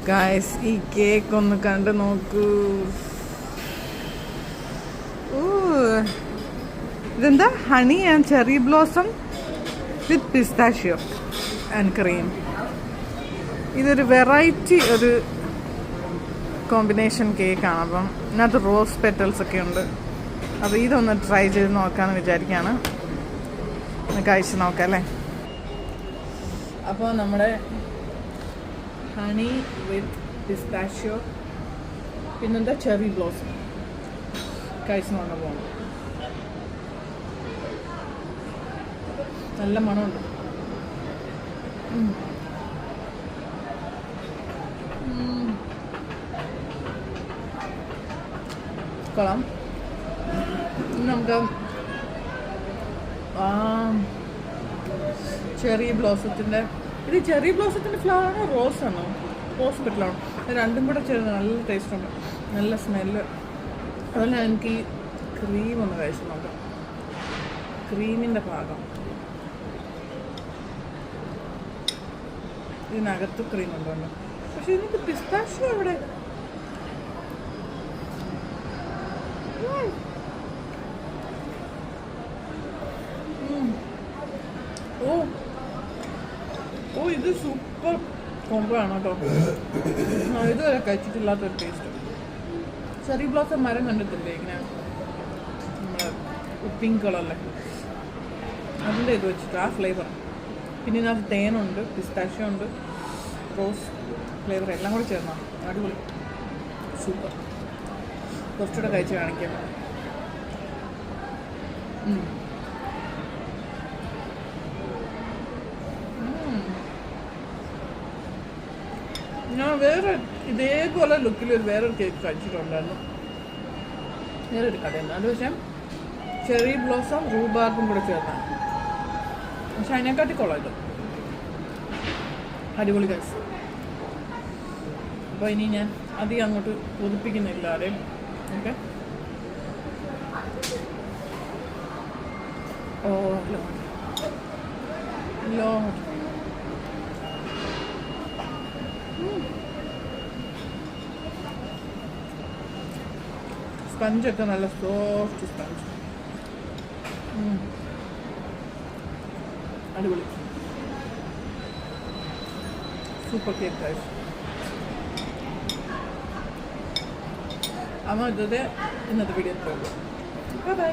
Guys ഈ cake ഒന്ന് കണ്ടു നോക്കൂ. ഇതെന്താ honey and cherry blossom with pistachio and cream. ഇതൊരു വെറൈറ്റി ഒരു കോമ്പിനേഷൻ കേക്കാണ്. അപ്പം ഇതിനകത്ത് റോസ് പെറ്റൽസ് ഒക്കെ ഉണ്ട്. അപ്പോൾ ഇതൊന്ന് ട്രൈ ചെയ്ത് നോക്കാമെന്ന് വിചാരിക്കുകയാണ്. ഒന്ന് കഴിച്ച് നോക്കാം അല്ലേ. അപ്പോൾ നമ്മുടെ ഹണി വിത്ത് പിസ്താഷ്യോ പിന്നെന്താ ചെറി ബ്ലോസം കഴിച്ച് നോക്കാൻ പോകണം. നല്ല മണമുണ്ട്. കൊള്ളാം. നമുക്ക് ചെറി ബ്ലോസത്തിൻ്റെ ഇത് ചെറി ബ്ലോസത്തിൻ്റെ ഫ്ലവറാണോ റോസാണോ? റോസ് പെറ്റലാണോ? രണ്ടും കൂടെ ചേർന്ന് നല്ല ടേസ്റ്റുണ്ട്, നല്ല സ്മെല്ല്. അതുപോലെ എനിക്ക് ഈ ക്രീം ഒന്ന് കഴിച്ച് നോക്കാം. ക്രീമിൻ്റെ ഭാഗം ഇതിനകത്ത് ക്രീം ഉണ്ടോ? പക്ഷെ ഇതിനകത്ത് പിസ്താഷ്യോ എവിടെ? ഓ ഇത് സൂപ്പർ കോംബോ ആണ് കേട്ടോ. ഇതുവരെ കഴിച്ചിട്ടില്ലാത്തൊരു ടേസ്റ്റ്. ചെറി ബ്ലോസം മരം കണ്ടിട്ടില്ലേ ഇങ്ങനെ നമ്മുടെ പിങ്ക് കളറല്ലേ, അതിൻ്റെ ഇത് വെച്ചിട്ട് ആ ഫ്ലേവർ. പിന്നെ ഇതിനകത്ത് തേനുണ്ട്, പിസ്താഷ്യോ ഉണ്ട്, റോസ് ഫ്ലേവർ എല്ലാം കൂടി ചേർന്നാണ്. അടിപൊളി, സൂപ്പർ. കുറച്ചുകൂടെ കഴിച്ച് കാണിക്കാം. ഞാൻ വേറെ ഇതേപോലെ ലുക്കിൽ വേറൊരു കേക്ക് കഴിച്ചിട്ടുണ്ടായിരുന്നു, വേറൊരു കടയിൽ നിന്ന്. അത് പക്ഷേ ചെറി ബ്ലോസം റൂബാർബും കൂടെ ചേർന്നാണ്. പക്ഷെ അതിനെക്കാട്ടി കൊള്ളാം ഇത്. അടിപൊളി കേസ്. അപ്പോൾ ഇനി ഞാൻ അധികം അങ്ങോട്ട് കൊതിപ്പിക്കുന്നില്ല ആരെയും. ഓക്കെ. ഓ ലോ സ്പഞ്ചൊക്കെ നല്ല സോഫ്റ്റ് സ്പഞ്ച്. അടിപൊളി, സൂപ്പർ കേക്ക് ഗൈസ്. അപ്പോൾ ഇന്നത്തെ വീഡിയോ ബൈ.